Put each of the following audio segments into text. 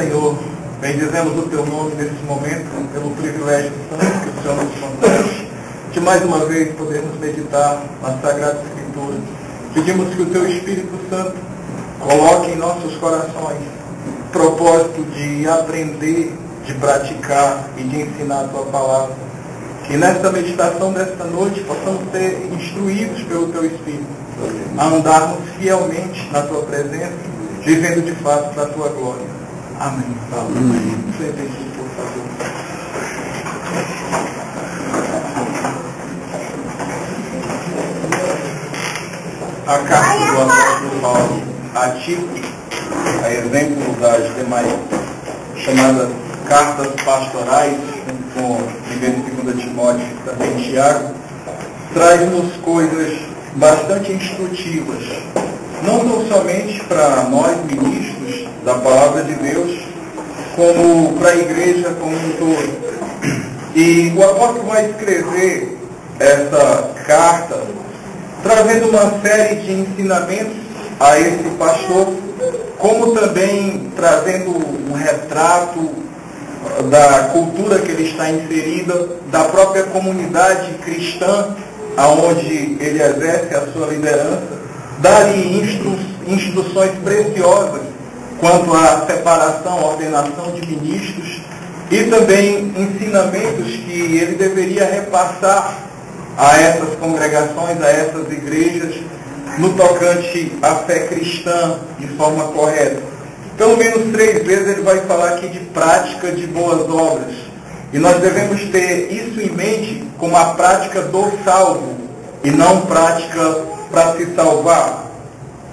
Senhor, bendizemos o Teu nome nesse momento, pelo privilégio santo que o Senhor nos concede, de mais uma vez podermos meditar na Sagrada Escritura. Pedimos que o Teu Espírito Santo coloque em nossos corações o propósito de aprender, de praticar e de ensinar a Tua Palavra. Que nesta meditação desta noite possamos ser instruídos pelo Teu Espírito a andarmos fielmente na Tua presença, vivendo de fato para a Tua glória. Amém. Amém. Sentem-se, por favor. A carta do apóstolo Paulo a Tito, a exemplo das demais chamadas cartas pastorais, com 1 Timóteo e também Tiago, traz-nos coisas bastante instrutivas, não tão somente para nós ministros da Palavra de Deus, como para a igreja como um todo. E o apóstolo vai escrever essa carta trazendo uma série de ensinamentos a esse pastor, como também trazendo um retrato da cultura que ele está inserida, da própria comunidade cristã, aonde ele exerce a sua liderança, dá-lhe instruções preciosas quanto à separação, ordenação de ministros, e também ensinamentos que ele deveria repassar a essas congregações, a essas igrejas, no tocante à fé cristã de forma correta. Pelo menos 3 vezes ele vai falar aqui de prática de boas obras. E nós devemos ter isso em mente como a prática do salvo, e não prática para se salvar,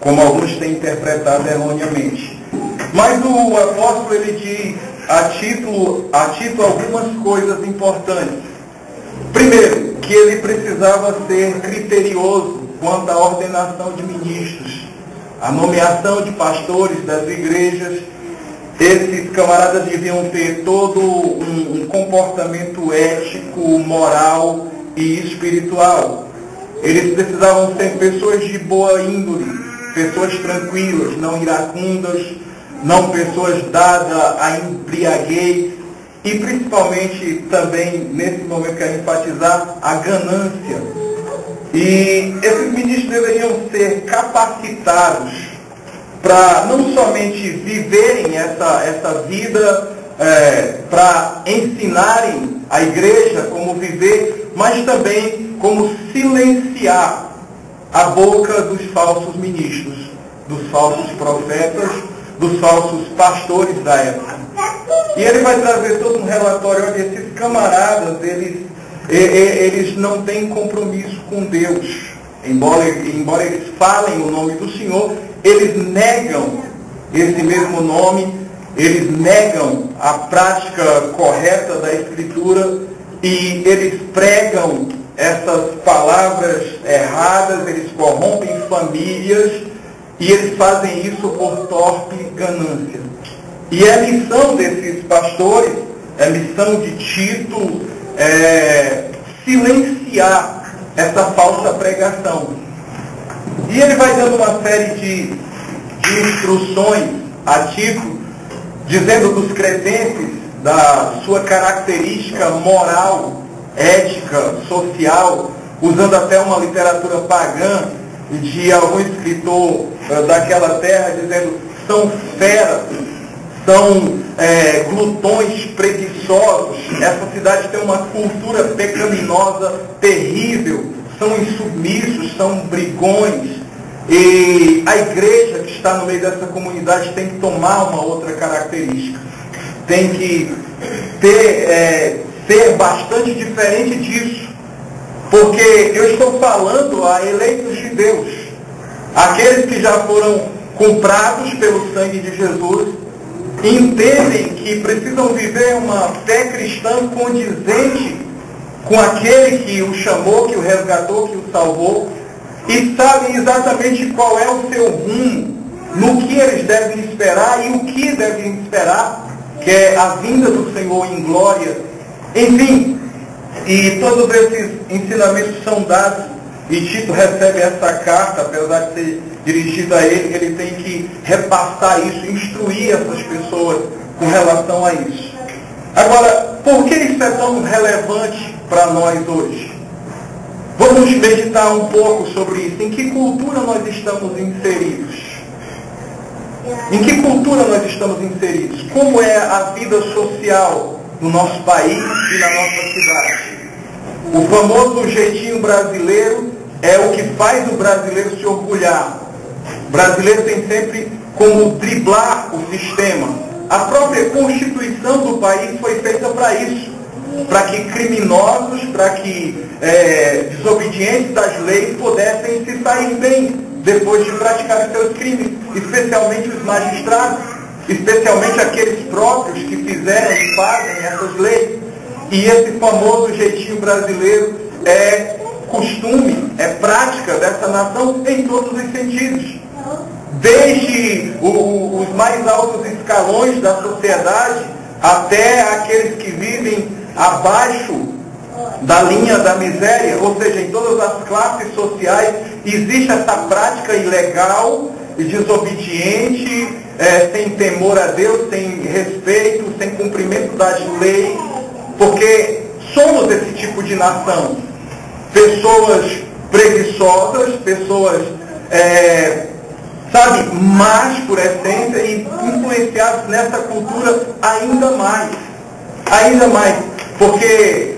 como alguns têm interpretado erroneamente. Mas o apóstolo ele diz a Tito algumas coisas importantes. Primeiro, que ele precisava ser criterioso quanto à ordenação de ministros, a nomeação de pastores das igrejas. Esses camaradas deviam ter todo um comportamento ético, moral e espiritual. Eles precisavam ser pessoas de boa índole, pessoas tranquilas, não iracundas, não pessoas dadas à embriaguez, e principalmente também, nesse momento, quero enfatizar a ganância. E esses ministros deveriam ser capacitados para não somente viverem essa vida, para ensinarem a igreja como viver, mas também como silenciar a boca dos falsos ministros, dos falsos profetas, dos falsos pastores da época. E ele vai trazer todo um relatório. Olha, esses camaradas, eles não têm compromisso com Deus. Embora eles falem o nome do Senhor, eles negam esse mesmo nome, eles negam a prática correta da Escritura, e eles pregam essas palavras erradas, eles corrompem famílias, e eles fazem isso por torpe ganância. E a missão desses pastores, a missão de Tito, silenciar essa falsa pregação. E ele vai dando uma série de instruções a Tito, dizendo dos credentes, da sua característica moral, ética, social, usando até uma literatura pagã de algum escritor daquela terra, dizendo: são feras, são glutões preguiçosos, essa cidade tem uma cultura pecaminosa terrível, são insubmissos, são brigões, e a igreja que está no meio dessa comunidade tem que tomar uma outra característica, tem que ser bastante diferente disso, porque eu estou falando a eleitos de Deus, aqueles que já foram comprados pelo sangue de Jesus, entendem que precisam viver uma fé cristã condizente com aquele que o chamou, que o resgatou, que o salvou, e sabem exatamente qual é o seu rumo, no que eles devem esperar e o que devem esperar, que é a vinda do Senhor em glória. Enfim, e todos esses ensinamentos são dados, e Tito recebe essa carta, apesar de ser dirigida a ele, ele tem que repassar isso, instruir essas pessoas com relação a isso. Agora, por que isso é tão relevante para nós hoje? Vamos meditar um pouco sobre isso. Em que cultura nós estamos inseridos? Em que cultura nós estamos inseridos? Como é a vida social no nosso país e na nossa cidade? O famoso jeitinho brasileiro é o que faz o brasileiro se orgulhar. O brasileiro tem sempre como driblar o sistema. A própria Constituição do país foi feita para isso. Para que criminosos, para que desobedientes das leis pudessem se sair bem depois de praticar seus crimes, especialmente os magistrados, especialmente aqueles próprios que fizeram e fazem essas leis. E esse famoso jeitinho brasileiro é costume, é prática dessa nação em todos os sentidos. Desde os mais altos escalões da sociedade até aqueles que vivem abaixo da linha da miséria, ou seja, em todas as classes sociais, existe essa prática ilegal e desobediente, sem temor a Deus, sem respeito, sem cumprimento das leis, porque somos esse tipo de nação. Pessoas preguiçosas, pessoas, más por essência e influenciadas nessa cultura ainda mais. Ainda mais, porque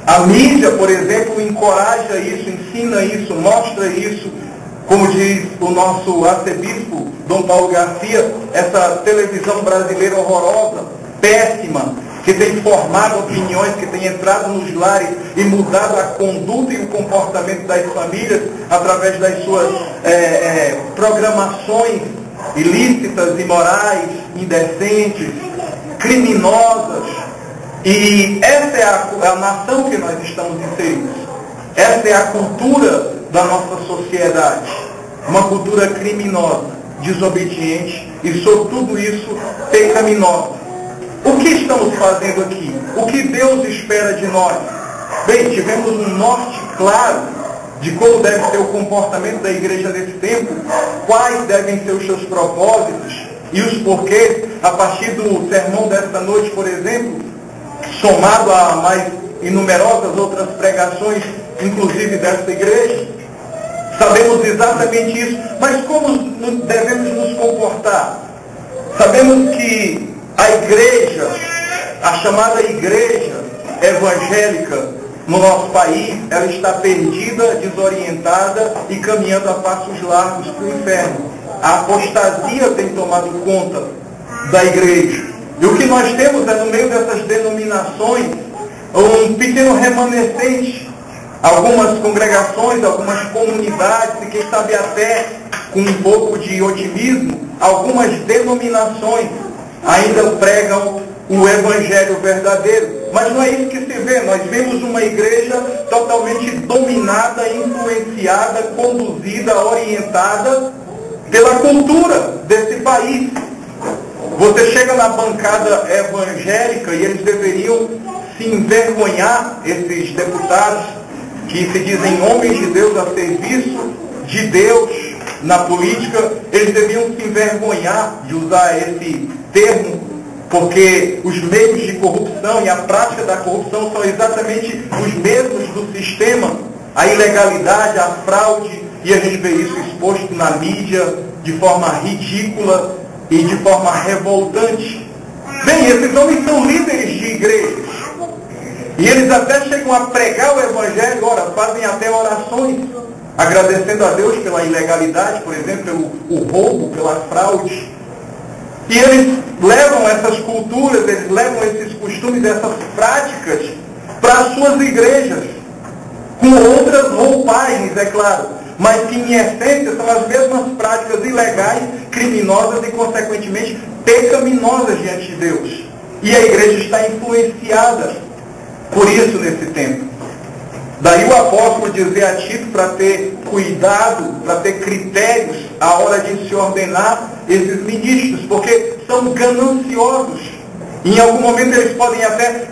a mídia, por exemplo, encoraja isso, ensina isso, mostra isso, como diz o nosso arcebispo, Dom Paulo Garcia, essa televisão brasileira horrorosa, péssima, que tem formado opiniões, que tem entrado nos lares e mudado a conduta e o comportamento das famílias através das suas programações ilícitas, imorais, indecentes, criminosas. E essa é a nação que nós estamos inseridos. Essa é a cultura da nossa sociedade. Uma cultura criminosa, desobediente e, sobre tudo isso, pecaminosa. O que estamos fazendo aqui? O que Deus espera de nós? Bem, tivemos um norte claro de como deve ser o comportamento da igreja nesse tempo, quais devem ser os seus propósitos e os porquês, a partir do sermão desta noite, por exemplo, somado a mais inumerosas outras pregações, inclusive desta igreja. Sabemos exatamente isso, mas como devemos nos comportar? Sabemos que a igreja, a chamada igreja evangélica no nosso país, ela está perdida, desorientada e caminhando a passos largos para o inferno. A apostasia tem tomado conta da igreja. E o que nós temos é, no meio dessas denominações, um pequeno remanescente. Algumas congregações, algumas comunidades, e quem sabe até com um pouco de otimismo, algumas denominações ainda pregam o evangelho verdadeiro. Mas não é isso que se vê. Nós vemos uma igreja totalmente dominada, influenciada, conduzida, orientada pela cultura desse país. Você chega na bancada evangélica e eles deveriam se envergonhar, esses deputados que se dizem homens de Deus a serviço de Deus na política, eles deveriam se envergonhar de usar esse termo, porque os meios de corrupção e a prática da corrupção são exatamente os mesmos do sistema, a ilegalidade, a fraude, e a gente vê isso exposto na mídia de forma ridícula e de forma revoltante. Bem, esses homens são líderes de igrejas. E eles até chegam a pregar o evangelho, ora, fazem até orações, agradecendo a Deus pela ilegalidade, por exemplo, pelo roubo, pela fraude. E eles levam essas culturas, eles levam esses costumes, essas práticas para as suas igrejas, com outras roupagens, é claro, mas que em essência são as mesmas práticas ilegais, criminosas e, consequentemente, pecaminosas diante de Deus. E a igreja está influenciada por isso nesse tempo. Daí o apóstolo dizer a Tito para ter cuidado, para ter critérios à hora de se ordenar esses ministros, porque são gananciosos. Em algum momento eles podem até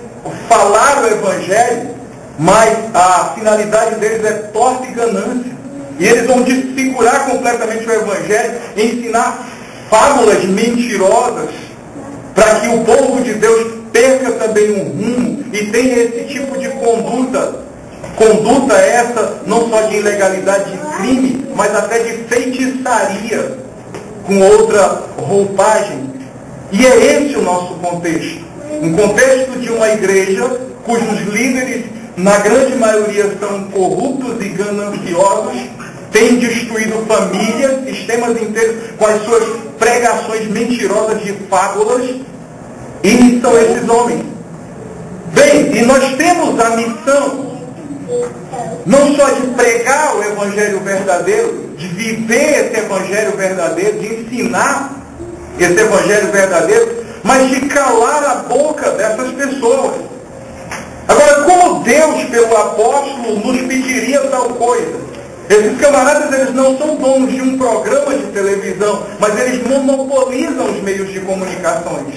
falar o evangelho, mas a finalidade deles é torta e ganância. E eles vão desfigurar completamente o evangelho, ensinar fábulas mentirosas, para que o povo de Deus perca também um rumo e tenha esse tipo de conduta. Conduta essa não só de ilegalidade de crime, mas até de feitiçaria, com outra roupagem. E é esse o nosso contexto. Um contexto de uma igreja cujos líderes, na grande maioria, são corruptos e gananciosos, têm destruído famílias, sistemas inteiros, com as suas pregações mentirosas de fábulas, e são esses homens. Bem, e nós temos a missão, não só de pregar o Evangelho verdadeiro, de viver esse Evangelho verdadeiro, de ensinar esse Evangelho verdadeiro, mas de calar a boca dessas pessoas. Agora, como Deus, pelo apóstolo, nos pediria tal coisa? Esses camaradas, eles não são donos de um programa de televisão, mas eles monopolizam os meios de comunicações.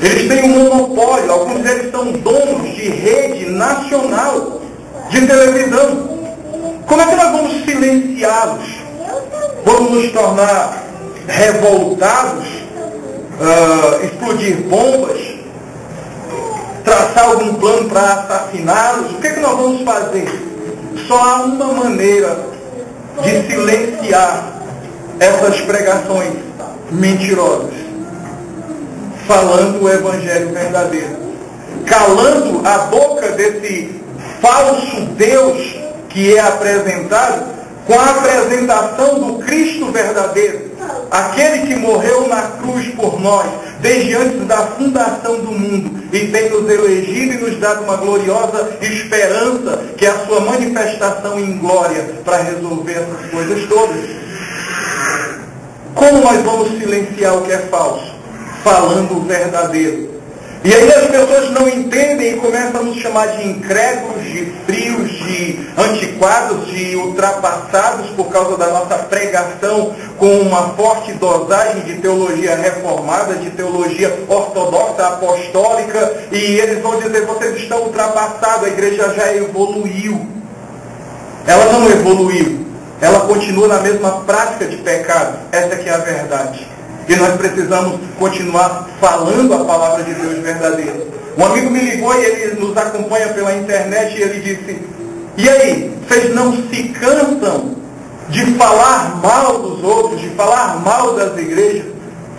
Eles têm um monopólio, alguns deles são donos de rede nacional de televisão. Como é que nós vamos silenciá-los? Vamos nos tornar revoltados, explodir bombas, traçar algum plano para assassiná-los? O que é que nós vamos fazer? Só há uma maneira de silenciar essas pregações mentirosas: falando o Evangelho verdadeiro, calando a boca desse falso Deus que é apresentado com a apresentação do Cristo verdadeiro, aquele que morreu na cruz por nós, desde antes da fundação do mundo, e tem nos elegido e nos dado uma gloriosa esperança, que é a sua manifestação em glória para resolver essas coisas todas. Como nós vamos silenciar o que é falso? Falando o verdadeiro. E aí as pessoas não entendem e começam a nos chamar de incrédulos, de frios, de antiquados, de ultrapassados por causa da nossa pregação com uma forte dosagem de teologia reformada, de teologia ortodoxa, apostólica, e eles vão dizer: vocês estão ultrapassados, a igreja já evoluiu. Ela não evoluiu, ela continua na mesma prática de pecado. Essa que é a verdade. E nós precisamos continuar falando a palavra de Deus verdadeira. Um amigo me ligou e ele nos acompanha pela internet e ele disse: e aí, vocês não se cansam de falar mal dos outros, de falar mal das igrejas?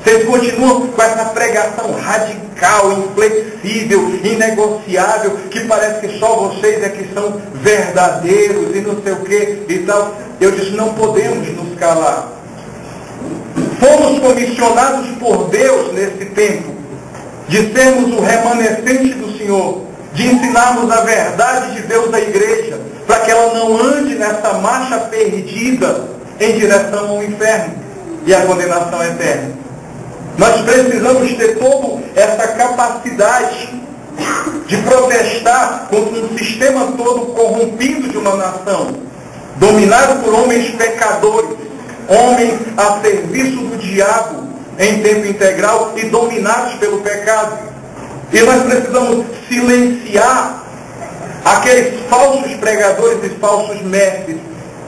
Vocês continuam com essa pregação radical, inflexível, inegociável, que parece que só vocês é que são verdadeiros e não sei o que e tal. Eu disse: não podemos nos calar. Fomos comissionados por Deus nesse tempo de sermos o remanescente do Senhor, de ensinarmos a verdade de Deus à igreja, para que ela não ande nessa marcha perdida em direção ao inferno e à condenação eterna. Nós precisamos ter toda essa capacidade de protestar contra um sistema todo corrompido de uma nação, dominado por homens pecadores, homens a serviço do diabo em tempo integral e dominados pelo pecado. E nós precisamos silenciar aqueles falsos pregadores e falsos mestres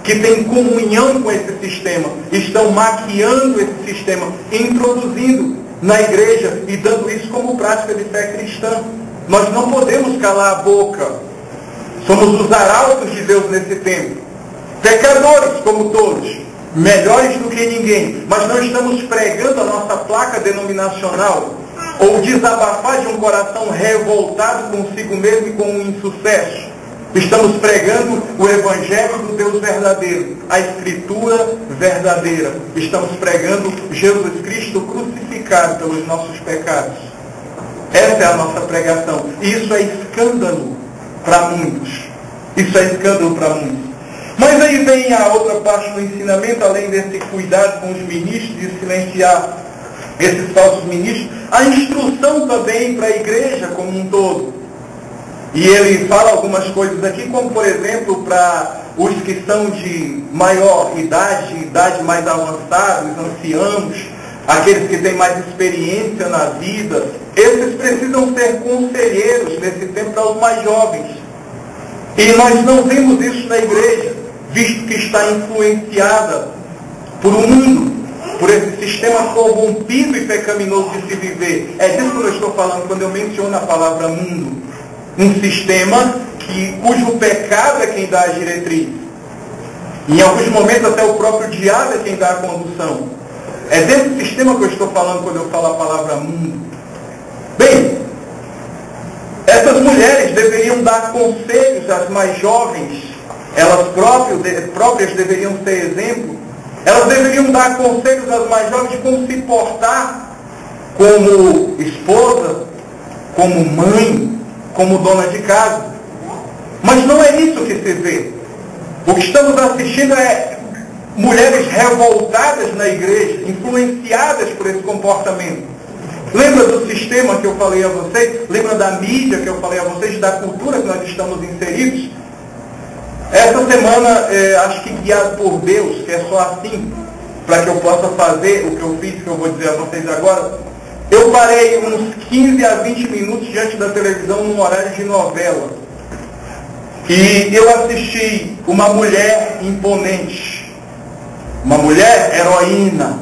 que têm comunhão com esse sistema, estão maquiando esse sistema, introduzindo na igreja e dando isso como prática de fé cristã. Nós não podemos calar a boca. Somos os arautos de Deus nesse tempo. Pecadores como todos, melhores do que ninguém, mas não estamos pregando a nossa placa denominacional ou desabafar de um coração revoltado consigo mesmo e com um insucesso. Estamos pregando o Evangelho do Deus verdadeiro, a Escritura verdadeira. Estamos pregando Jesus Cristo crucificado pelos nossos pecados. Essa é a nossa pregação. E isso é escândalo para muitos. Isso é escândalo para muitos. Mas aí vem a outra parte do ensinamento, além desse cuidado com os ministros, de silenciar esses falsos ministros, a instrução também para a igreja como um todo. E ele fala algumas coisas aqui, como por exemplo, para os que são de maior idade, idade mais avançada, os ancianos, aqueles que têm mais experiência na vida, esses precisam ser conselheiros nesse tempo para os mais jovens. E nós não vemos isso na igreja, visto que está influenciada por um mundo, por esse sistema corrompido e pecaminoso de se viver. É disso que eu estou falando quando eu menciono a palavra mundo. Um sistema cujo pecado é quem dá a diretriz. Em alguns momentos até o próprio diabo é quem dá a condução. É desse sistema que eu estou falando quando eu falo a palavra mundo. Bem, essas mulheres deveriam dar conselhos às mais jovens. Elas próprias deveriam ser exemplo. Elas deveriam dar conselhos às mais jovens de como se portar como esposa, como mãe, como dona de casa. Mas não é isso que se vê. O que estamos assistindo é mulheres revoltadas na igreja, influenciadas por esse comportamento. Lembra do sistema que eu falei a vocês? Lembra da mídia que eu falei a vocês? Da cultura que nós estamos inseridos? Essa semana, acho que guiado por Deus, que é só assim, para que eu possa fazer o que eu fiz, que eu vou dizer a vocês agora, eu parei uns 15 a 20 minutos diante da televisão num horário de novela. E eu assisti uma mulher imponente, uma mulher heroína,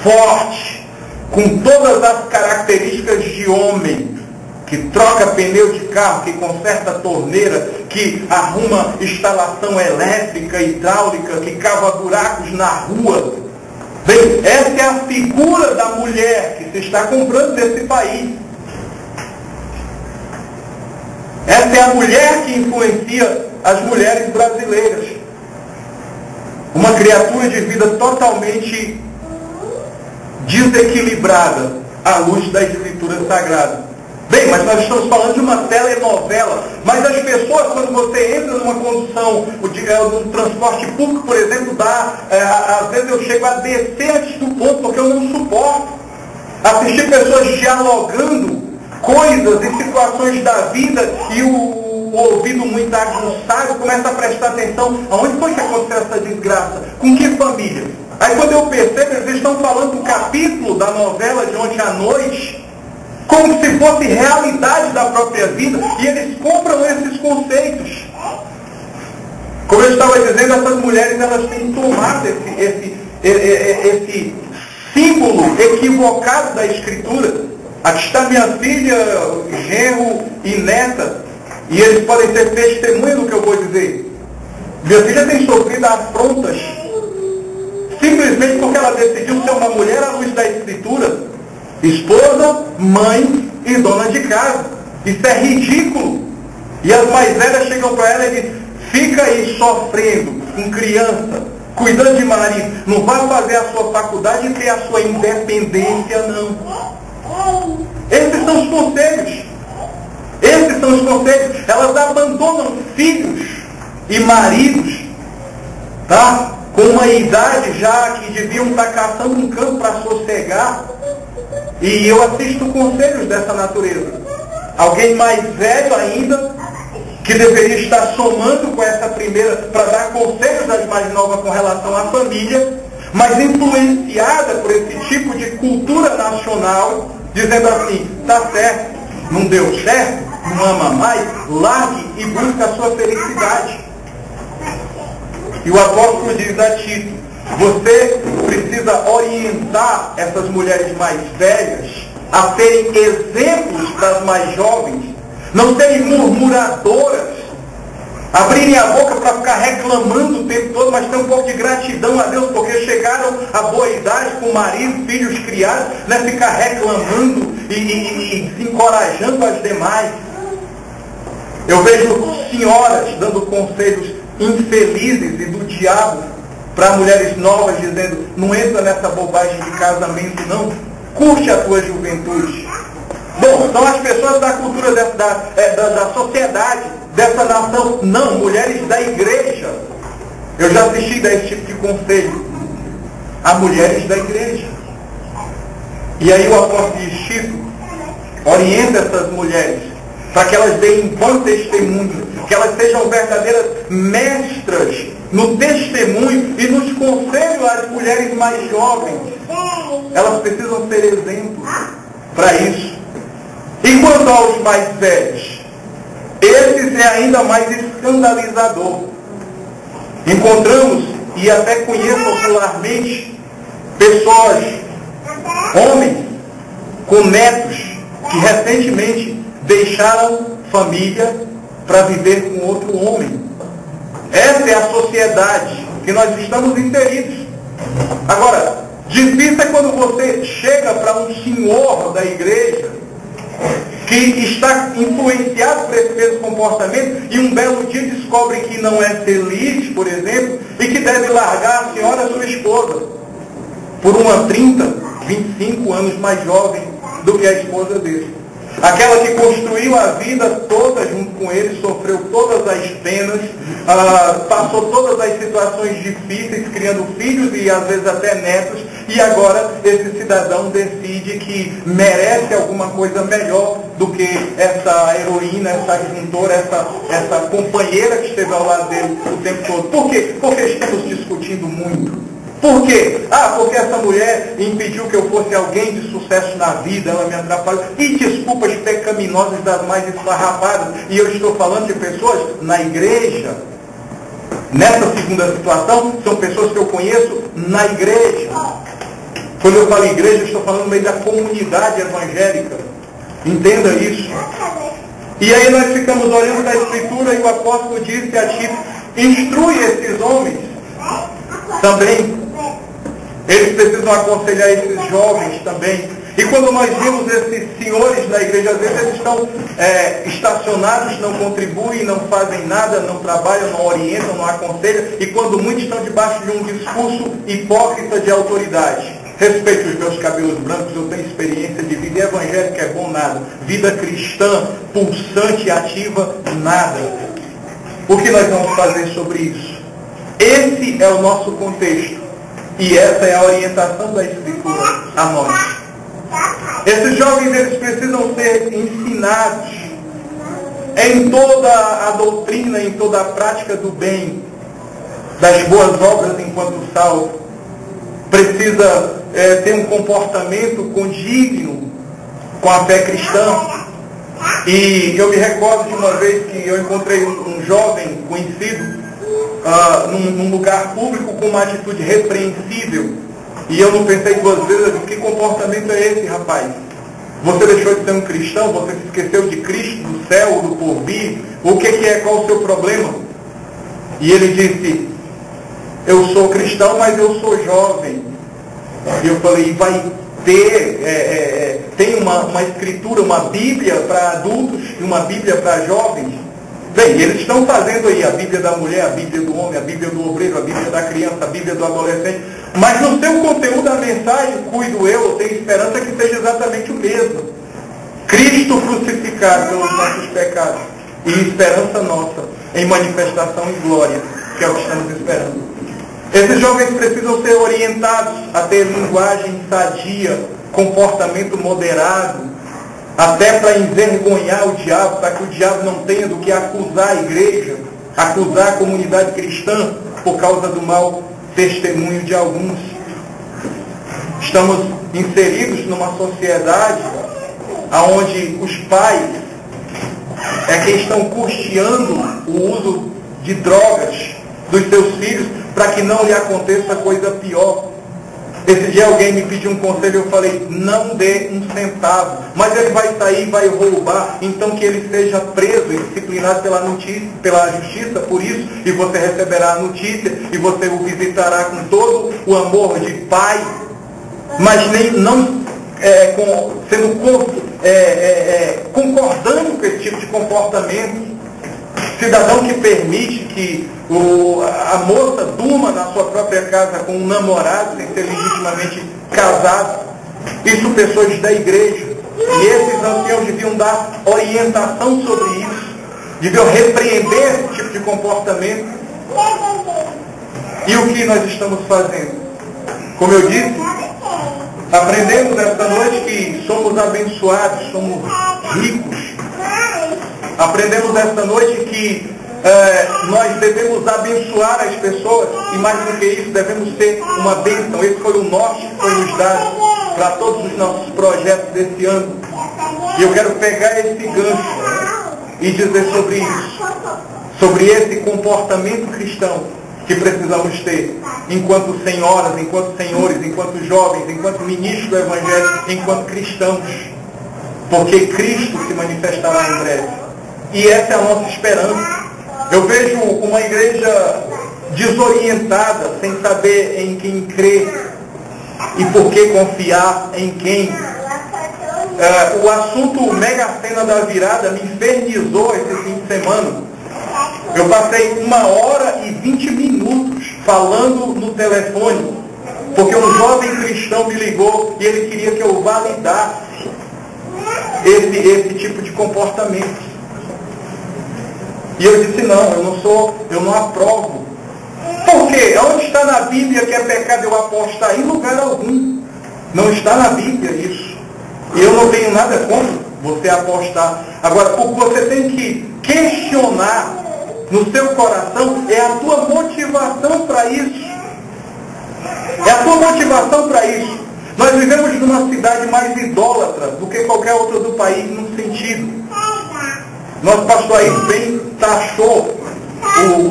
forte, com todas as características de homem, que troca pneu de carro, que conserta torneira, que arruma instalação elétrica, hidráulica, que cava buracos na rua. Bem, essa é a figura da mulher que se está comprando nesse país. Essa é a mulher que influencia as mulheres brasileiras. Uma criatura de vida totalmente desequilibrada à luz da Escritura Sagrada. Bem, mas nós estamos falando de uma telenovela. Mas as pessoas, quando você entra numa condução, no transporte público, por exemplo, às vezes eu chego a descer antes do ponto, porque eu não suporto assistir pessoas dialogando coisas e situações da vida e o ouvido muito aguçado começa a prestar atenção. Aonde foi que aconteceu essa desgraça? Com que família? Aí quando eu percebo, eles estão falando do capítulo da novela de ontem à noite, como se fosse realidade da própria vida, e eles compram esses conceitos. Como eu estava dizendo, essas mulheres elas têm tomado esse símbolo equivocado da Escritura. Aqui está minha filha, genro e neta, e eles podem ser testemunha do que eu vou dizer. Minha filha tem sofrido afrontas, simplesmente porque ela decidiu ser uma mulher à luz da Escritura. Esposa, mãe e dona de casa. Isso é ridículo. E as mais velhas chegam para ela e dizem: fica aí sofrendo com criança, cuidando de marido, não vai fazer a sua faculdade e ter a sua independência, não. Esses são os conselhos. Esses são os conselhos. Elas abandonam filhos e maridos, tá? Com uma idade já que deviam estar caçando um campo para sossegar. E eu assisto conselhos dessa natureza. Alguém mais velho ainda, que deveria estar somando com essa primeira, para dar conselhos às mais novas com relação à família, mas influenciada por esse tipo de cultura nacional, dizendo assim: tá certo, não deu certo, não ama mais, largue e busque a sua felicidade. E o apóstolo diz a Tito: você precisa orientar essas mulheres mais velhas a serem exemplos para as mais jovens, não serem murmuradoras, abrirem a boca para ficar reclamando o tempo todo, mas ter um pouco de gratidão a Deus, porque chegaram à boa idade com marido, filhos criados, não é ficar reclamando e encorajando as demais. Eu vejo senhoras dando conselhos infelizes e do diabo para mulheres novas, dizendo: não entra nessa bobagem de casamento não, curte a tua juventude. Bom, são as pessoas da cultura da sociedade, dessa nação. Não, mulheres da igreja. Eu já assisti a esse tipo de conselho a mulheres da igreja. E aí o apóstolo Tito orienta essas mulheres para que elas deem bom testemunho, que elas sejam verdadeiras mestras no testemunho e nos conselhos às mulheres mais jovens. Elas precisam ser exemplos para isso. E quanto aos mais velhos, esses é ainda mais escandalizador. Encontramos, e até conheço popularmente, pessoas, homens, com netos, que recentemente deixaram família para viver com outro homem. Essa é a sociedade que nós estamos inseridos. Agora, difícil é quando você chega para um senhor da igreja que está influenciado por esse mesmo comportamento e um belo dia descobre que não é feliz, por exemplo, e que deve largar a senhora, sua esposa, por uma 30, 25 anos mais jovem do que a esposa dele. Aquela que construiu a vida toda junto com ele, sofreu todas as penas, passou todas as situações difíceis, criando filhos e às vezes até netos, e agora esse cidadão decide que merece alguma coisa melhor do que essa heroína, essa juntora, essa companheira que esteve ao lado dele o tempo todo. Por quê? Porque estamos discutindo muito. Por quê? Porque essa mulher impediu que eu fosse alguém de sucesso na vida, ela me atrapalhou. E desculpas pecaminosas das mais esfarrapadas. E eu estou falando de pessoas na igreja. Nessa segunda situação, são pessoas que eu conheço na igreja. Quando eu falo igreja, eu estou falando no meio da comunidade evangélica. Entenda isso. E aí nós ficamos olhando da Escritura e o apóstolo disse a Tito, instrui esses homens também. Eles precisam aconselhar esses jovens também. E quando nós vimos esses senhores da igreja, às vezes eles estão estacionados, não contribuem, não fazem nada, não trabalham, não orientam, não aconselham, e quando muitos estão debaixo de um discurso hipócrita de autoridade. Respeito os meus cabelos brancos, eu tenho experiência de vida evangélica, é bom nada. Vida cristã, pulsante e ativa, nada. O que nós vamos fazer sobre isso? Esse é o nosso contexto. E essa é a orientação da Escritura a nós. Esses jovens, eles precisam ser ensinados em toda a doutrina, em toda a prática do bem, das boas obras enquanto salvo. Precisa ter um comportamento condigno com a fé cristã. E eu me recordo de uma vez que eu encontrei um jovem conhecido num lugar público com uma atitude repreensível. E eu não pensei duas vezes, que comportamento é esse, rapaz? Você deixou de ser um cristão? Você se esqueceu de Cristo, do céu, do porvir? O que é? Qual o seu problema? E ele disse, eu sou cristão, mas eu sou jovem. E eu falei, vai ter, tem uma escritura, uma Bíblia para adultos e uma Bíblia para jovens? Bem, eles estão fazendo aí a Bíblia da mulher, a Bíblia do homem, a Bíblia do obreiro, a Bíblia da criança, a Bíblia do adolescente. Mas no seu conteúdo, a mensagem, cuido eu tenho esperança que seja exatamente o mesmo. Cristo crucificado pelos nossos pecados. E esperança nossa em manifestação e glória, que é o que estamos esperando. Esses jovens precisam ser orientados a ter linguagem sadia, comportamento moderado, até para envergonhar o diabo, para que o diabo não tenha do que acusar a igreja, acusar a comunidade cristã por causa do mau testemunho de alguns. Estamos inseridos numa sociedade onde os pais quem estão custeando o uso de drogas dos seus filhos para que não lhe aconteça coisa pior. Esse dia alguém me pediu um conselho, eu falei, não dê um centavo, mas ele vai sair e vai roubar, então que ele seja preso e disciplinado pela justiça por isso, e você receberá a notícia, e você o visitará com todo o amor de pai, mas concordando com esse tipo de comportamento. Cidadão que permite que a moça durma na sua própria casa com um namorado sem ser legitimamente casado. Isso pessoas da igreja. E esses anciãos deviam dar orientação sobre isso. Deviam repreender esse tipo de comportamento. E o que nós estamos fazendo? Como eu disse, aprendemos esta noite que somos abençoados, somos ricos. Aprendemos esta noite que nós devemos abençoar as pessoas e mais do que isso, devemos ser uma bênção. Esse foi o norte que foi nos dado para todos os nossos projetos desse ano. E eu quero pegar esse gancho e dizer sobre isso, sobre esse comportamento cristão que precisamos ter, enquanto senhoras, enquanto senhores, enquanto jovens, enquanto ministros do Evangelho, enquanto cristãos. Porque Cristo se manifestará em breve. E essa é a nossa esperança. Eu vejo uma igreja desorientada, sem saber em quem crer e por que confiar em quem. O assunto Mega Sena da Virada me infernizou esse fim de semana. Eu passei 1h20 minutos falando no telefone, porque um jovem cristão me ligou e ele queria que eu validasse esse tipo de comportamento. E eu disse, não, eu não aprovo. Por quê? Onde está na Bíblia que é pecado eu apostar? Em lugar algum. Não está na Bíblia isso. E eu não tenho nada contra você apostar. Agora, o que você tem que questionar no seu coração é a tua motivação para isso. É a tua motivação para isso. Nós vivemos numa cidade mais idólatra do que qualquer outra do país num sentido. Nosso pastor aí bem taxou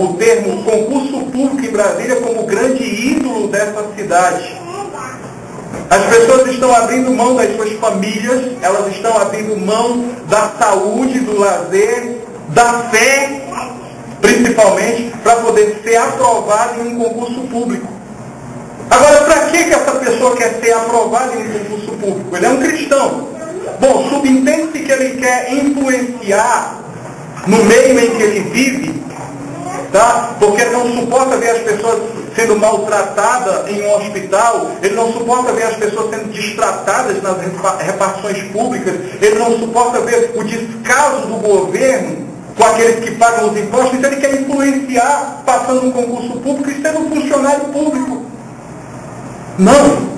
o termo concurso público em Brasília como o grande ídolo dessa cidade. As pessoas estão abrindo mão das suas famílias, elas estão abrindo mão da saúde, do lazer, da fé, principalmente, para poder ser aprovado em um concurso público. Agora, para que essa pessoa quer ser aprovada em um concurso público? Ele é um cristão. Bom, subentende-se que ele quer influenciar no meio em que ele vive, tá? Porque ele não suporta ver as pessoas sendo maltratadas em um hospital, ele não suporta ver as pessoas sendo destratadas nas repartições públicas, ele não suporta ver o descaso do governo com aqueles que pagam os impostos, então ele quer influenciar passando um concurso público e sendo um funcionário público. Não.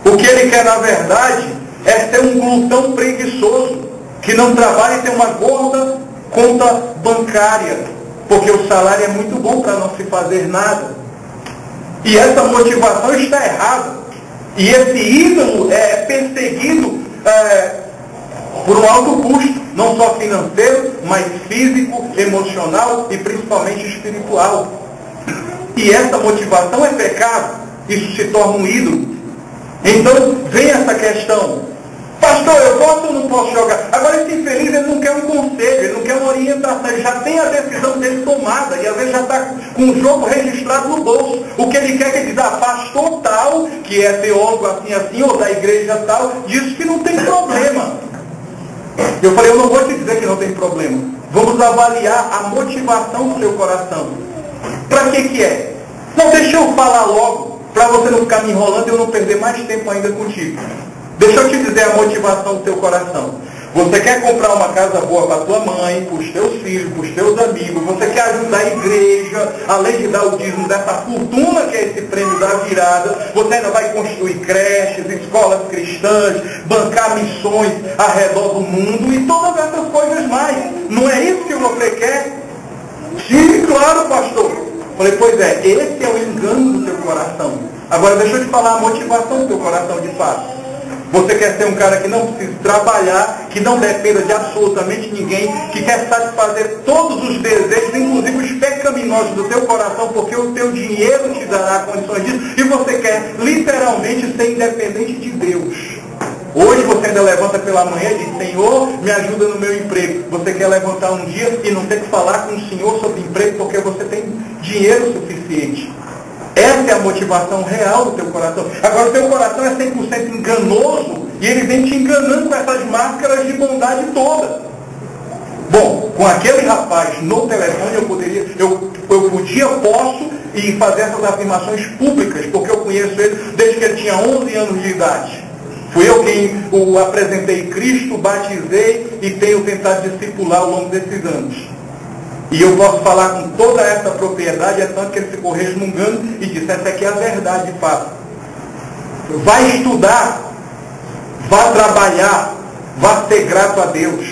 O que ele quer, na verdade, é ser um glutão preguiçoso, que não trabalha e tem uma gorda conta bancária, porque o salário é muito bom para não se fazer nada. E essa motivação está errada. E esse ídolo é perseguido por um alto custo, não só financeiro, mas físico, emocional e principalmente espiritual. E essa motivação é pecado. Isso se torna um ídolo. Então vem essa questão. Pastor, eu posso ou não posso jogar? Agora esse infeliz, ele não quer um conselho, ele não quer uma orientação, ele já tem a decisão dele tomada, e às vezes já está com o jogo registrado no bolso. O que ele quer é que ele diga, pastor tal, que é teólogo assim, ou da igreja tal, diz que não tem problema. Eu falei, eu não vou te dizer que não tem problema. Vamos avaliar a motivação do seu coração. Para que é? Não, deixa eu falar logo, para você não ficar me enrolando e eu não perder mais tempo ainda contigo. Deixa eu te dizer a motivação do teu coração. Você quer comprar uma casa boa para tua mãe, para os teus filhos, para os teus amigos. Você quer ajudar a igreja, além de dar o dízimo dessa fortuna que é esse prêmio da virada. Você ainda vai construir creches, escolas cristãs, bancar missões ao redor do mundo e todas essas coisas mais. Não é isso que você quer? Sim, claro, pastor. Falei, pois é, esse é o engano do teu coração. Agora deixa eu te falar a motivação do teu coração de fato. Você quer ser um cara que não precisa trabalhar, que não dependa de absolutamente ninguém, que quer satisfazer todos os desejos, inclusive os pecaminosos do teu coração, porque o teu dinheiro te dará condições disso, e você quer literalmente ser independente de Deus. Hoje você ainda levanta pela manhã e diz, Senhor, me ajuda no meu emprego. Você quer levantar um dia e não ter que falar com o Senhor sobre emprego, porque você tem dinheiro suficiente. Essa é a motivação real do teu coração. Agora, o teu coração é 100% enganoso e ele vem te enganando com essas máscaras de bondade toda. Bom, com aquele rapaz no telefone eu posso e fazer essas afirmações públicas, porque eu conheço ele desde que ele tinha 11 anos de idade. Fui eu quem o apresentei Cristo, batizei e tenho tentado discipular ao longo desses anos. E eu posso falar com toda essa propriedade, é tanto que ele ficou resmungando e disse, essa aqui é a verdade de fato. Vai estudar, vá trabalhar, vá ser grato a Deus.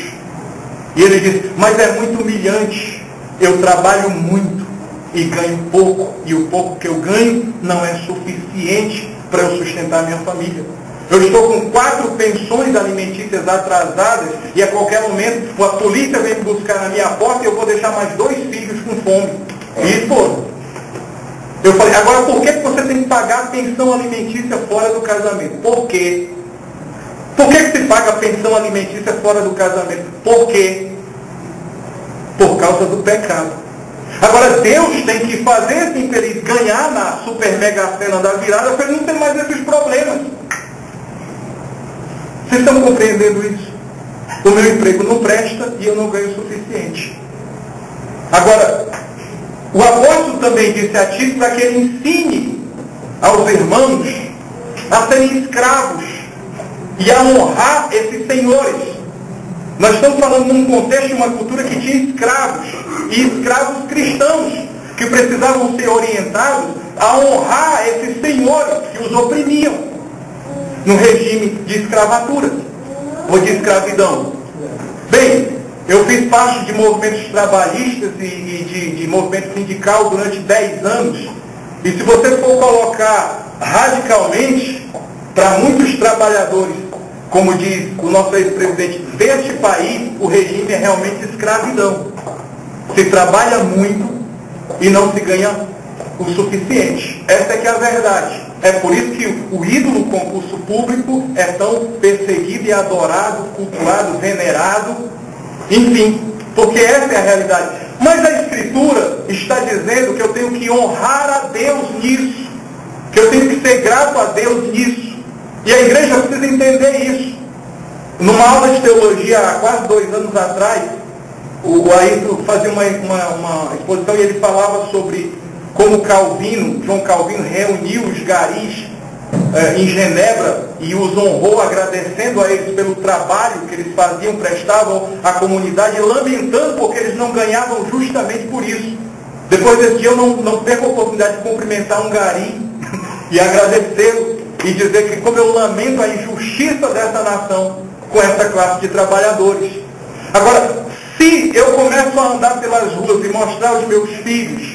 E ele disse, mas é muito humilhante, eu trabalho muito e ganho pouco, e o pouco que eu ganho não é suficiente para eu sustentar minha família. Eu estou com 4 pensões alimentícias atrasadas e a qualquer momento a polícia vem me buscar na minha porta e eu vou deixar mais 2 filhos com fome. E foram. Eu falei, agora por que você tem que pagar a pensão alimentícia fora do casamento? Por quê? Por que se paga a pensão alimentícia fora do casamento? Por quê? Por causa do pecado. Agora Deus tem que fazer esse infeliz ganhar na super mega cena da virada para ele não ter mais esses problemas. Vocês estão compreendendo isso? O meu emprego não presta e eu não ganho o suficiente. Agora, o apóstolo também disse a Tito para que ele ensine aos irmãos a serem escravos e a honrar esses senhores. Nós estamos falando num contexto de uma cultura que tinha escravos, e escravos cristãos, que precisavam ser orientados a honrar esses senhores que os oprimiam no regime de escravatura ou de escravidão. Bem, eu fiz parte de movimentos trabalhistas e de movimento sindical durante 10 anos, e se você for colocar radicalmente, para muitos trabalhadores, como diz o nosso ex-presidente, deste país, o regime é realmente escravidão. Se trabalha muito e não se ganha o suficiente. Essa é que é a verdade. É por isso que o ídolo concurso público é tão perseguido e adorado, cultuado, venerado, enfim, porque essa é a realidade. Mas a Escritura está dizendo que eu tenho que honrar a Deus nisso, que eu tenho que ser grato a Deus nisso. E a igreja precisa entender isso. Numa aula de teologia, há quase 2 anos atrás, o Ayrton fazia uma exposição e ele falava sobre como João Calvino reuniu os garis em Genebra e os honrou, agradecendo a eles pelo trabalho que eles faziam, prestavam à comunidade, e lamentando porque eles não ganhavam justamente por isso. Depois desse dia eu não perco a oportunidade de cumprimentar um gari e agradecê-lo e dizer que como eu lamento a injustiça dessa nação com essa classe de trabalhadores. Agora, se eu começo a andar pelas ruas e mostrar aos meus filhos,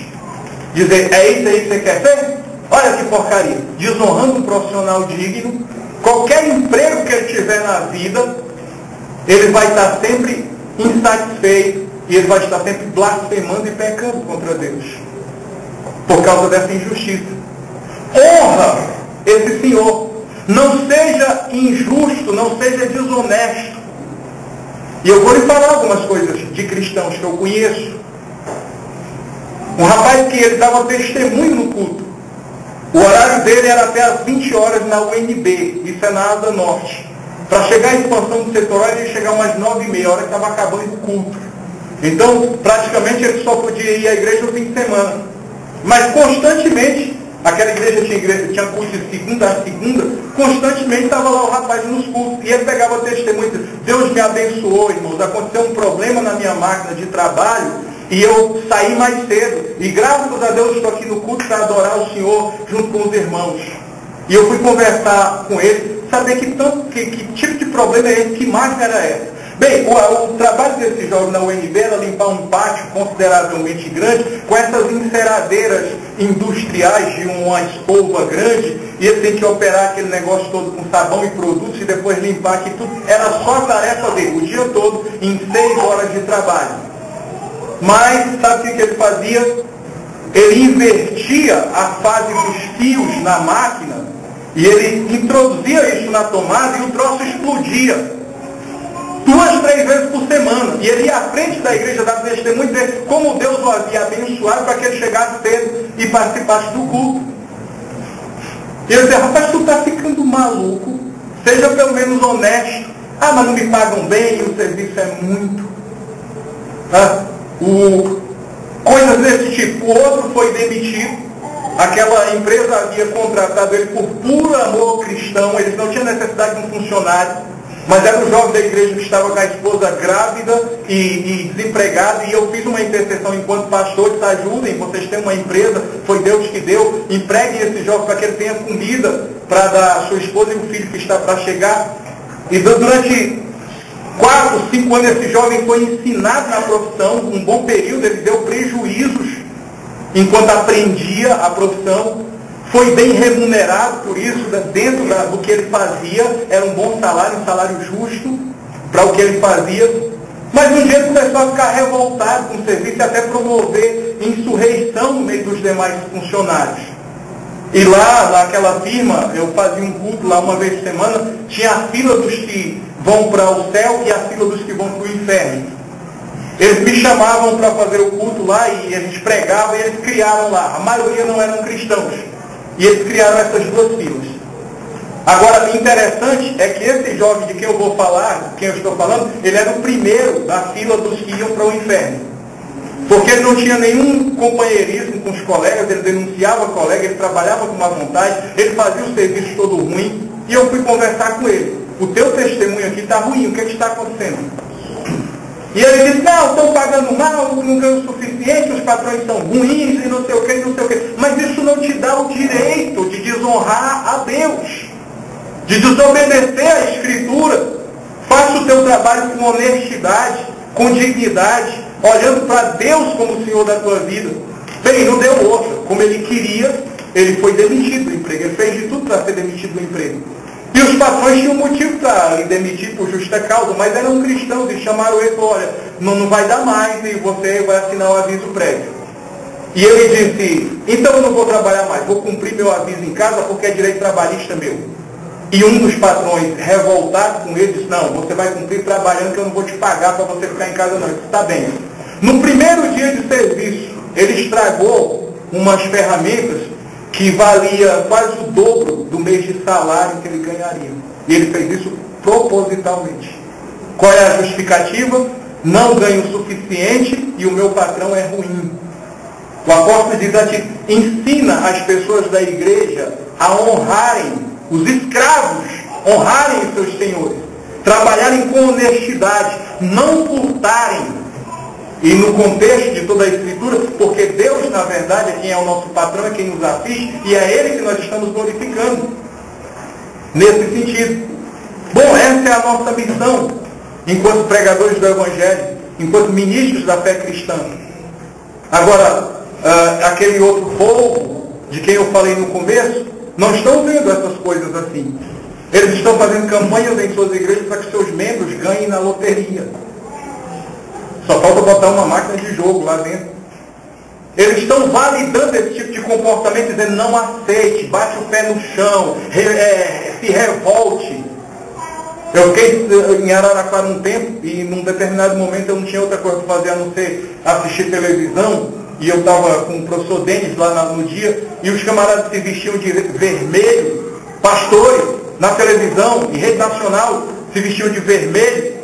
dizer, é isso aí que você quer ser? Olha que porcaria. Desonrando um profissional digno, qualquer emprego que ele tiver na vida, ele vai estar sempre insatisfeito e ele vai estar sempre blasfemando e pecando contra Deus, por causa dessa injustiça. Honra esse senhor. Não seja injusto, não seja desonesto. E eu vou lhe falar algumas coisas de cristãos que eu conheço. Um rapaz que ele dava testemunho no culto. O horário dele era até às 20 horas na UNB, isso é na Asa Norte. Para chegar à expansão do setor, ele ia chegar umas 9h30, a hora que estava acabando o culto. Então, praticamente, ele só podia ir à igreja no fim de semana. Mas constantemente, aquela igreja tinha culto de segunda a segunda, constantemente estava lá o rapaz nos cultos, e ele pegava testemunho, Deus me abençoou, irmãos, aconteceu um problema na minha máquina de trabalho, e eu saí mais cedo, e graças a Deus estou aqui no culto para adorar o Senhor junto com os irmãos. E eu fui conversar com ele, saber que tipo de problema é esse, que máquina era essa. Bem, o trabalho desse jovem na UNB era limpar um pátio consideravelmente grande, com essas enceradeiras industriais de uma espolva grande, e ele tem que operar aquele negócio todo com sabão e produtos, e depois limpar aqui tudo. Era só a tarefa dele, o dia todo, em 6 horas de trabalho. Mas, sabe o que ele fazia? Ele invertia a fase dos fios na máquina, e ele introduzia isso na tomada, e o troço explodia. 2, 3 vezes por semana. E ele ia à frente da igreja, dava testemunho, dizer como Deus o havia abençoado para que ele chegasse cedo e participasse do culto. E eu dizia, rapaz, tu está ficando maluco, seja pelo menos honesto. Ah, mas não me pagam bem, o serviço é muito. Coisas desse tipo. O outro foi demitido. Aquela empresa havia contratado ele por puro amor cristão, eles não tinham necessidade de um funcionário. Mas era um jovem da igreja que estava com a esposa grávida e desempregada, e eu fiz uma intercessão enquanto pastores, ajudem, vocês têm uma empresa, foi Deus que deu, empreguem esse jovem para que ele tenha comida para dar à sua esposa e o filho que está para chegar. E durante 4, 5 anos esse jovem foi ensinado na profissão, um bom período, ele deu prejuízos enquanto aprendia a profissão. Foi bem remunerado por isso, dentro do que ele fazia, era um bom salário, um salário justo para o que ele fazia. Mas um dia começou a ficar revoltado com o serviço e até promover insurreição no meio dos demais funcionários. E lá, naquela firma, eu fazia um culto lá uma vez por semana, tinha a fila dos que vão para o céu e a fila dos que vão para o inferno. Eles me chamavam para fazer o culto lá e a gente pregava e eles criaram lá. A maioria não eram cristãos. E eles criaram essas duas filas. Agora, o interessante é que esse jovem de quem eu vou falar, de quem eu estou falando, ele era o primeiro da fila dos que iam para o inferno. Porque ele não tinha nenhum companheirismo com os colegas, ele denunciava colega, ele trabalhava com má vontade, ele fazia o serviço todo ruim, e eu fui conversar com ele. O teu testemunho aqui está ruim, o que está acontecendo? E ele disse, não, estão pagando mal, não ganham o suficiente, os patrões são ruins, e não sei o que, não sei o que. Mas isso não te dá o direito de desonrar a Deus, de desobedecer a Escritura. Faça o teu trabalho com honestidade, com dignidade, olhando para Deus como o Senhor da tua vida. Bem, não deu outra. Como ele queria, ele foi demitido do emprego. Ele fez de tudo para ser demitido do emprego. E os patrões tinham motivo para lhe demitir por justa causa, mas eram cristãos e chamaram ele e falaram, olha, não vai dar mais e você vai assinar o aviso prévio. E ele disse, então eu não vou trabalhar mais, vou cumprir meu aviso em casa porque é direito trabalhista meu. E um dos patrões, revoltado com ele, disse, não, você vai cumprir trabalhando que eu não vou te pagar para você ficar em casa não. Ele disse, está bem. No primeiro dia de serviço, ele estragou umas ferramentas que valia quase o dobro do mês de salário que ele ganharia. E ele fez isso propositalmente. Qual é a justificativa? Não ganho o suficiente e o meu patrão é ruim. O apóstolo diz aqui, ensina as pessoas da igreja a honrarem os escravos, honrarem os seus senhores, trabalharem com honestidade, não furtarem. E no contexto de toda a Escritura, porque Deus, na verdade, é quem é o nosso patrão, é quem nos assiste, e é Ele que nós estamos glorificando. Nesse sentido. Bom, essa é a nossa missão, enquanto pregadores do Evangelho, enquanto ministros da fé cristã. Agora, aquele outro povo, de quem eu falei no começo, não estão vendo essas coisas assim. Eles estão fazendo campanhas em suas igrejas para que seus membros ganhem na loteria. Só falta botar uma máquina de jogo lá dentro. Eles estão validando esse tipo de comportamento, dizendo, não aceite, bate o pé no chão, se revolte. Eu fiquei em Araraquara um tempo, e num determinado momento eu não tinha outra coisa para fazer a não ser assistir televisão, e eu estava com o professor Denis lá no dia, e os camaradas se vestiam de vermelho, pastores, na televisão, em rede nacional, se vestiam de vermelho,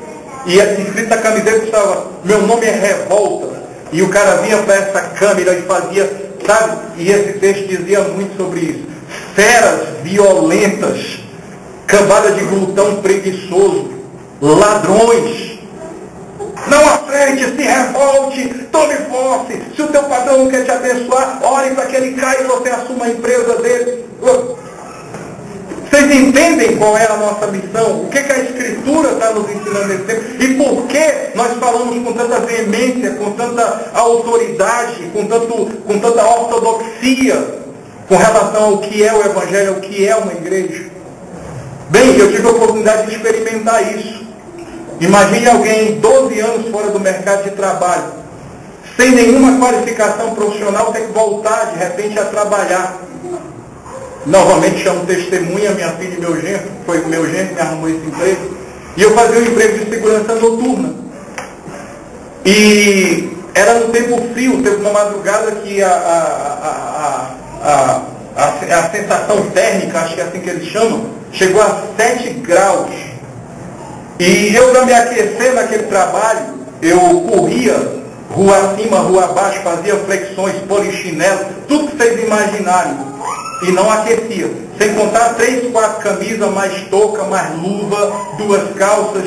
e escrito na camiseta estava, meu nome é Revolta. E o cara vinha para essa câmera e fazia, sabe? E esse texto dizia muito sobre isso. Feras violentas, cambada de glutão preguiçoso, ladrões. Não aceite, se revolte, tome posse. Se o teu patrão não quer te abençoar, ore para que ele caia e você assuma a empresa dele. Vocês entendem qual é a nossa missão? O que a Escritura está nos ensinando nesse tempo? E por que nós falamos com tanta veemência, com tanta autoridade, com tanta ortodoxia com relação ao que é o Evangelho, ao que é uma igreja? Bem, eu tive a oportunidade de experimentar isso. Imagine alguém 12 anos fora do mercado de trabalho, sem nenhuma qualificação profissional, ter que voltar de repente a trabalhar. Novamente chamo testemunha, minha filha e meu genro, foi o meu genro que me arrumou esse emprego, e eu fazia um emprego de segurança noturna. E era no tempo frio, teve uma madrugada que a sensação térmica, acho que é assim que eles chamam, chegou a 7 graus. E eu, para me aquecer naquele trabalho, eu corria rua acima, rua abaixo, fazia flexões, polichinelo, tudo que vocês imaginarem. E não aquecia. Sem contar 3, 4 camisas, mais touca, mais luva, 2 calças,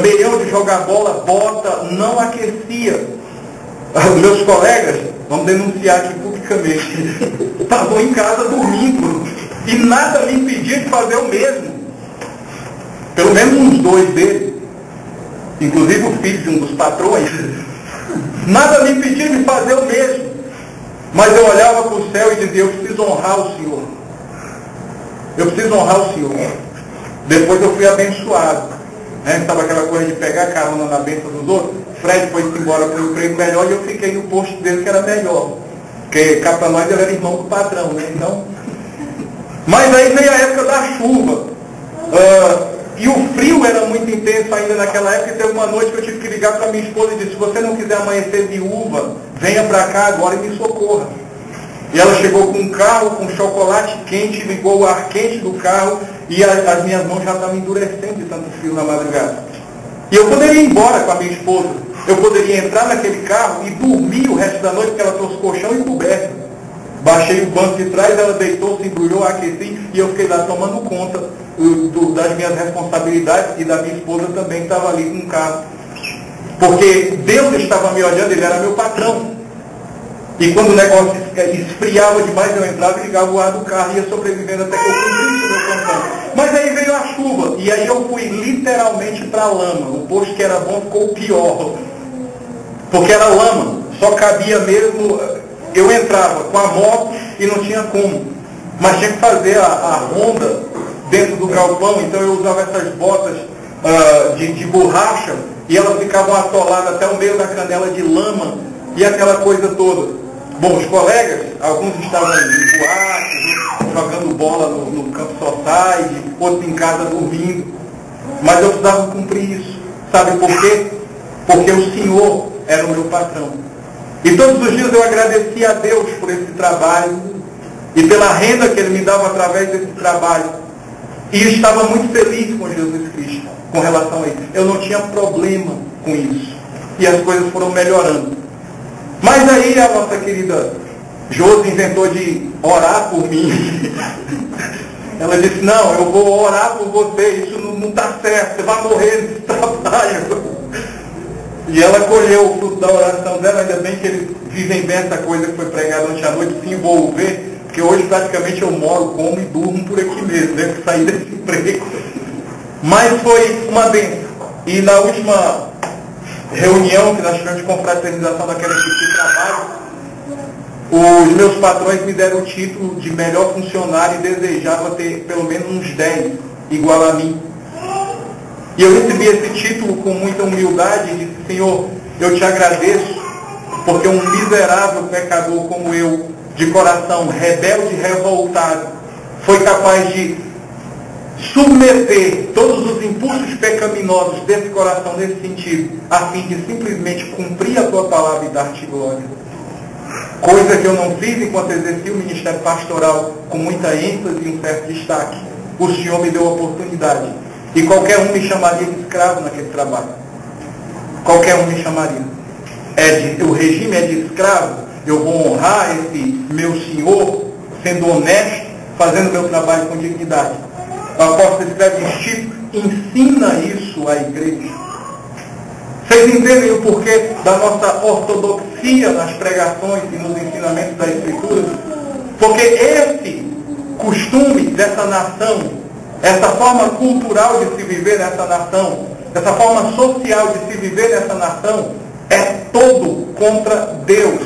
meião de jogar bola, bota, não aquecia. Meus colegas, vamos denunciar aqui publicamente, estavam em casa dormindo e nada me impedia de fazer o mesmo. Pelo menos uns 2 deles, inclusive o filho de um dos patrões, nada me impedia de fazer o mesmo. Mas eu olhava para o céu e dizia, eu preciso honrar o Senhor. Eu preciso honrar o Senhor. Depois eu fui abençoado. né? Estava aquela coisa de pegar carona na bênção dos outros. Fred foi-se embora para um emprego melhor e eu fiquei no posto dele que era melhor. Porque cá para nós ele era irmão do patrão, né? Então... Mas aí veio a época da chuva. E o frio era muito intenso ainda naquela época. E teve uma noite que eu tive que ligar para minha esposa e disse: se você não quiser amanhecer viúva, venha para cá agora e me socorra. E ela chegou com um carro, com chocolate quente, ligou o ar quente do carro e as minhas mãos já estavam endurecendo de tanto frio na madrugada. E eu poderia ir embora com a minha esposa. Eu poderia entrar naquele carro e dormir o resto da noite, porque ela trouxe colchão e coberta. Baixei o banco de trás, ela deitou, se embrulhou, aqueci e eu fiquei lá tomando conta das minhas responsabilidades e da minha esposa também que estava ali com o carro. Porque Deus estava me olhando, Ele era meu patrão. E quando o negócio esfriava demais, eu entrava e ligava o ar do carro e ia sobrevivendo até que eu cumprisse o meu plantão. Mas aí veio a chuva, e aí eu fui literalmente para a lama. O posto que era bom ficou pior, porque era lama, só cabia mesmo, eu entrava com a moto e não tinha como. Mas tinha que fazer a ronda dentro do galpão, então eu usava essas botas de borracha, e elas ficavam atoladas até o meio da canela de lama, e aquela coisa toda. Bom, os colegas, alguns estavam em boate, jogando bola no campo society, outros em casa dormindo. Mas eu precisava cumprir isso. Sabe por quê? Porque o Senhor era o meu patrão. E todos os dias eu agradecia a Deus por esse trabalho e pela renda que Ele me dava através desse trabalho. E eu estava muito feliz com Jesus Cristo com relação a isso. Eu não tinha problema com isso. E as coisas foram melhorando. Mas aí a nossa querida Josi inventou de orar por mim. Ela disse: não, eu vou orar por você, isso não está certo, você vai morrer nesse trabalho. E ela colheu o fruto da oração dela. Ainda bem que eles vivem bem essa coisa que foi pregada ontem à noite, se envolver, porque hoje praticamente eu moro, como e durmo por aqui mesmo, devo sair desse emprego. Mas foi uma bênção. E na última reunião que nós tivemos de confraternização daquela equipe de trabalho, os meus patrões me deram o título de melhor funcionário e desejava ter pelo menos uns 10 igual a mim. E eu recebi esse título com muita humildade e disse: Senhor, eu te agradeço, porque um miserável pecador como eu, de coração rebelde e revoltado, foi capaz de submeter todos os impulsos pecaminosos desse coração nesse sentido, a fim de simplesmente cumprir a tua palavra e dar-te glória. Coisa que eu não fiz enquanto exerci o ministério pastoral com muita ênfase e um certo destaque. O Senhor me deu a oportunidade. E qualquer um me chamaria de escravo naquele trabalho. Qualquer um me chamaria. O regime é de escravo. Eu vou honrar esse meu senhor, sendo honesto, fazendo meu trabalho com dignidade. O apóstolo escreve em Tito: ensina isso à igreja. Vocês entendem o porquê da nossa ortodoxia nas pregações e nos ensinamentos da Escritura? Porque esse costume dessa nação, essa forma cultural de se viver nessa nação, essa forma social de se viver nessa nação, é todo contra Deus.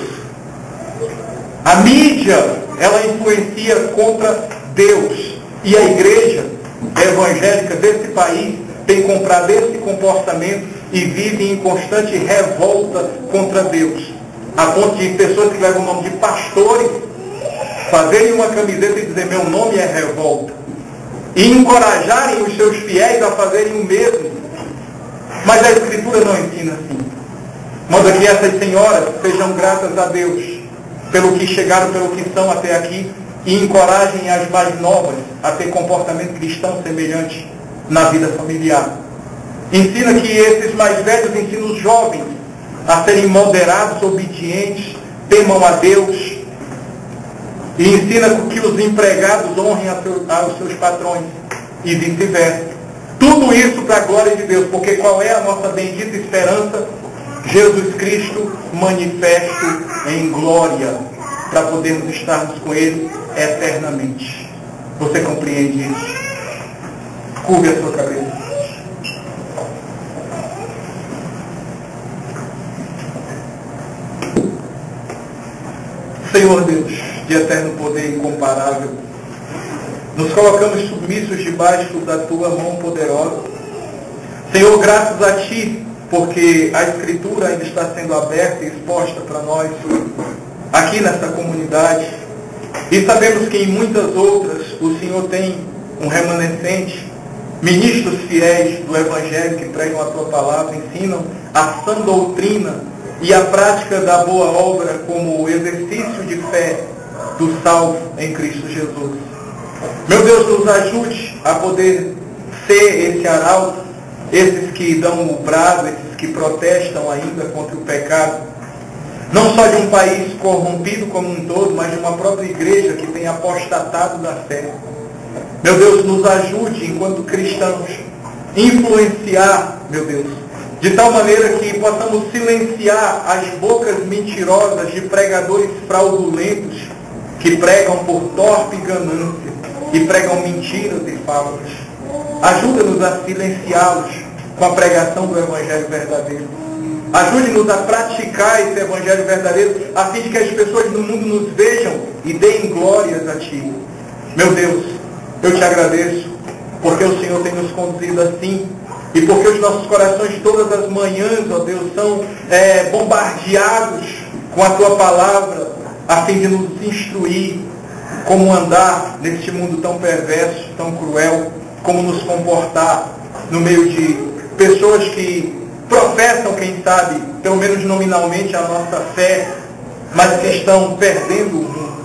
A mídia, ela influencia contra Deus. E a igreja evangélica desse país tem comprado esse comportamento e vive em constante revolta contra Deus. A ponto de pessoas que levam o nome de pastores fazerem uma camiseta e dizer: meu nome é revolta. E encorajarem os seus fiéis a fazerem o mesmo. Mas a Escritura não ensina assim. Manda que essas senhoras sejam gratas a Deus pelo que chegaram, pelo que são até aqui, e encorajem as mais novas a ter comportamento cristão semelhante na vida familiar. Ensina que esses mais velhos ensinam os jovens a serem moderados, obedientes, temam a Deus. E ensina que os empregados honrem aos seus patrões e vice-versa. Tudo isso para a glória de Deus, porque qual é a nossa bendita esperança? Jesus Cristo manifesto em glória, para podermos estarmos com Ele eternamente. Você compreende isso? Curve a sua cabeça. Senhor Deus, de eterno poder incomparável, nos colocamos submissos debaixo da Tua mão poderosa. Senhor, graças a Ti, porque a Escritura ainda está sendo aberta e exposta para nós aqui nessa comunidade. E sabemos que em muitas outras o Senhor tem um remanescente, ministros fiéis do Evangelho que pregam a Tua palavra, ensinam a sã doutrina e a prática da boa obra como o exercício de fé do salvo em Cristo Jesus. Meu Deus, nos ajude a poder ser esse arauto, esses que dão o brado, esses que protestam ainda contra o pecado, não só de um país corrompido como um todo, mas de uma própria igreja que tem apostatado da fé. Meu Deus, nos ajude, enquanto cristãos, influenciar, meu Deus, de tal maneira que possamos silenciar as bocas mentirosas de pregadores fraudulentos que pregam por torpe ganância e pregam mentiras e fábulas. Ajuda-nos a silenciá-los com a pregação do Evangelho verdadeiro. Ajude-nos a praticar esse Evangelho verdadeiro, a fim de que as pessoas do mundo nos vejam e deem glórias a Ti. Meu Deus, eu Te agradeço, porque o Senhor tem nos conduzido assim, e porque os nossos corações todas as manhãs, ó Deus, são bombardeados com a Tua palavra, a fim de nos instruir como andar neste mundo tão perverso, tão cruel, como nos comportar no meio de pessoas que professam, quem sabe, pelo menos nominalmente, a nossa fé, mas que estão perdendo o mundo.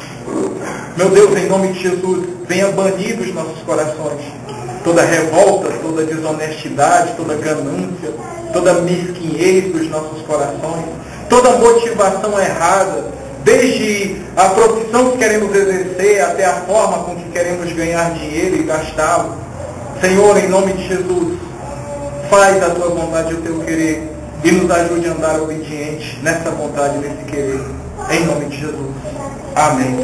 Meu Deus, em nome de Jesus, venha banir dos nossos corações toda revolta, toda desonestidade, toda ganância, toda mesquinhez dos nossos corações, toda motivação errada, desde a profissão que queremos exercer até a forma com que queremos ganhar dinheiro e gastá-lo. Senhor, em nome de Jesus, faz a Tua vontade e o Teu querer e nos ajude a andar obediente nessa vontade e nesse querer. Em nome de Jesus. Amém.